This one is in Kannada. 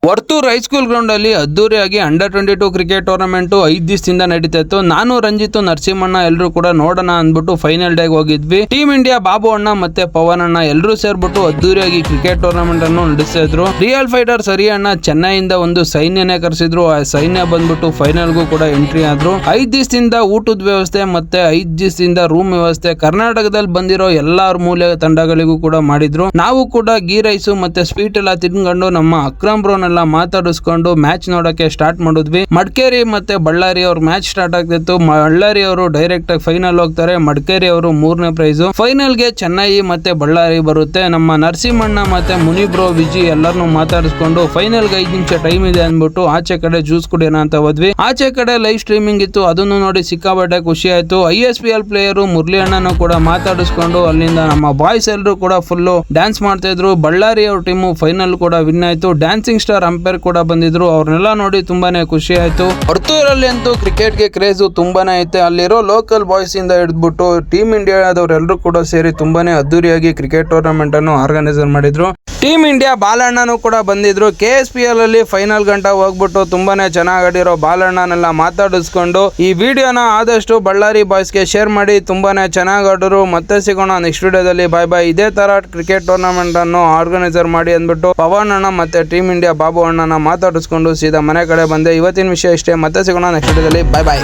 ವರ್ತೂರ್ ಹೈಸ್ಕೂಲ್ ಗ್ರೌಂಡ್ ಅಲ್ಲಿ ಅದ್ದೂರಿಯಾಗಿ ಅಂಡರ್-22 ಕ್ರಿಕೆಟ್ ಟೂರ್ನಮೆಂಟ್ 5 ದಿವಸದಿಂದ ನಡೀತಾ ಇತ್ತು. ನಾನು ರಂಜಿತ್ ನರಸಿಂಹಣ್ಣ ಎಲ್ಲರೂ ಕೂಡ ನೋಡೋಣ ಅಂದ್ಬಿಟ್ಟು ಫೈನಲ್ ಡೇಗೆ ಹೋಗಿದ್ವಿ. ಟೀಮ್ ಇಂಡಿಯಾ ಬಾಬು ಅಣ್ಣ ಮತ್ತೆ ಪವನ್ ಅಣ್ಣ ಎಲ್ಲರೂ ಸೇರ್ಬಿಟ್ಟು ಅದ್ದೂರಿಯಾಗಿ ಕ್ರಿಕೆಟ್ ಟೂರ್ನಮೆಂಟ್ ಅನ್ನು ನಡೆಸ್ತಾ ಇದ್ರು. ರಿಯಲ್ ಫೈಟರ್ಸ್ ಹರಿಯಣ್ಣ ಚೆನ್ನೈಯಿಂದ ಒಂದು ಸೈನ್ಯನೇ ಕರೆಸಿದ್ರು. ಆ ಸೈನ್ಯ ಬಂದ್ಬಿಟ್ಟು ಫೈನಲ್ಗೂ ಕೂಡ ಎಂಟ್ರಿ ಆದ್ರು. 5 ದಿವಸದಿಂದ ಊಟದ ವ್ಯವಸ್ಥೆ ಮತ್ತೆ 5 ದಿವಸದಿಂದ ರೂಮ್ ವ್ಯವಸ್ಥೆ ಕರ್ನಾಟಕದಲ್ಲಿ ಬಂದಿರೋ ಎಲ್ಲಾರ ಮೂಲೆ ತಂಡಗಳಿಗೂ ಕೂಡ ಮಾಡಿದ್ರು. ನಾವು ಕೂಡ ಗೀ ರೈಸ್ ಮತ್ತೆ ಸ್ವೀಟ್ ಎಲ್ಲ ತಿನ್ಕೊಂಡು ನಮ್ಮ ಅಕ್ರಮ್ ಬ್ರೋನ್ ಮಾತಾಡಿಸ್ಕೊಂಡು ಮ್ಯಾಚ್ ನೋಡಕ್ಕೆ ಸ್ಟಾರ್ಟ್ ಮಾಡಿದ್ವಿ. ಮಡಿಕೇರಿ ಮತ್ತೆ ಬಳ್ಳಾರಿ ಅವ್ರ ಮ್ಯಾಚ್ ಸ್ಟಾರ್ಟ್ ಆಗ್ತಿತ್ತು. ಬಳ್ಳಾರಿ ಅವರು ಡೈರೆಕ್ಟ್ ಆಗಿ ಫೈನಲ್ ಹೋಗ್ತಾರೆ. ಮಡಿಕೇರಿ ಅವರು 3ನೇ ಪ್ರೈಸ್. ಫೈನಲ್ ಗೆ ಚೆನ್ನೈ ಮತ್ತೆ ಬಳ್ಳಾರಿ ಬರುತ್ತೆ. ನಮ್ಮ ನರಸಿಂಹಣ್ಣ ಮತ್ತೆ ಮುನಿಬ್ರೋ ವಿಜಿ ಎಲ್ಲರನ್ನು ಮಾತಾಡಿಸ್ಕೊಂಡು ಫೈನಲ್ ಗೆ 5 ನಿಮಿಷ ಟೈಮ್ ಇದೆ ಅಂದ್ಬಿಟ್ಟು ಆಚೆ ಕಡೆ ಜ್ಯೂಸ್ ಕುಡಿಯೋಣ ಅಂತ ಹೋದ್ವಿ. ಆಚೆ ಕಡೆ ಲೈವ್ ಸ್ಟ್ರೀಮಿಂಗ್ ಇತ್ತು. ಅದನ್ನು ನೋಡಿ ಸಿಕ್ಕಾಪಟ್ಟೆ ಖುಷಿ ಆಯ್ತು. ISPL ಪ್ಲೇಯರು ಮುರಳಿ ಅಣ್ಣನು ಕೂಡ ಮಾತಾಡಿಸ್ಕೊಂಡು ಅಲ್ಲಿಂದ ನಮ್ಮ ಬಾಯ್ಸ್ ಎಲ್ಲರೂ ಕೂಡ ಫುಲ್ ಡ್ಯಾನ್ಸ್ ಮಾಡ್ತಾ ಇದ್ರು. ಬಳ್ಳಾರಿ ಅವ್ರ ಟೀಮು ಫೈನಲ್ ಕೂಡ ವಿನ್ ಆಯ್ತು. ಡ್ಯಾನ್ಸಿಂಗ್ ಸ್ಟಾರ್ ಅಂಪೈರ್ ಕೂಡ ಬಂದಿದ್ರು. ಅವ್ರನ್ನೆಲ್ಲ ನೋಡಿ ತುಂಬಾನೇ ಖುಷಿ ಆಯ್ತು. ವರ್ತೂರಲ್ಲಿ ಅಂತೂ ಕ್ರಿಕೆಟ್ ಗೆ ಕ್ರೇಜ್ ತುಂಬಾನೇ ಐತೆ. ಅಲ್ಲಿರೋ ಲೋಕಲ್ ಬಾಯ್ಸ್ ಇಂದ ಹಿಡಿದ್ಬಿಟ್ಟು ಟೀಮ್ ಇಂಡಿಯಾದವರೆಲ್ಲರೂ ಕೂಡ ಸೇರಿ ತುಂಬಾನೇ ಅದ್ದೂರಿಯಾಗಿ ಕ್ರಿಕೆಟ್ ಟೂರ್ನಮೆಂಟ್ ಅನ್ನು ಆರ್ಗನೈಸರ್ ಮಾಡಿದ್ರು. ಟೀಮ್ ಇಂಡಿಯಾ ಬಾಲಣ್ಣನು ಕೂಡ ಬಂದಿದ್ರು. KSPL ಅಲ್ಲಿ ಫೈನಲ್ ಗಂಟ ಹೋಗ್ಬಿಟ್ಟು ತುಂಬಾನೇ ಚೆನ್ನಾಗಿ ಆಡಿರೋ ಬಾಲಣ್ಣನೆಲ್ಲ ಮಾತಾಡಿಸ್ಕೊಂಡು ಈ ವಿಡಿಯೋನ ಆದಷ್ಟು ಬಳ್ಳಾರಿ ಬಾಯ್ಸ್ ಗೆ ಶೇರ್ ಮಾಡಿ. ತುಂಬಾನೇ ಚೆನ್ನಾಗಿ ಆಡಿದ್ರು. ಮತ್ತೆ ಸಿಗೋಣ ನೆಕ್ಸ್ಟ್ ವಿಡಿಯೋದಲ್ಲಿ. ಬಾಯ್ ಬಾಯ್. ಇದೇ ತರ ಕ್ರಿಕೆಟ್ ಟೂರ್ನಮೆಂಟ್ ಅನ್ನು ಆರ್ಗನೈಸರ್ ಮಾಡಿ ಅಂದ್ಬಿಟ್ಟು ಪವನ್ ಅಣ್ಣ ಮತ್ತೆ ಟೀಮ್ ಇಂಡಿಯಾ ಬಾಬು ಅಣ್ಣನ ಮಾತಾಡಿಸ್ಕೊಂಡು ಸೀದಾ ಮನೆ ಕಡೆ ಬಂದೆ. ಇವತ್ತಿನ ವಿಷಯ ಇಷ್ಟೇ. ಮತ್ತೆ ಸಿಗೋಣ ನೆಕ್ಸ್ಟ್ ವಿಡಿಯೋದಲ್ಲಿ. ಬಾಯ್ ಬಾಯ್.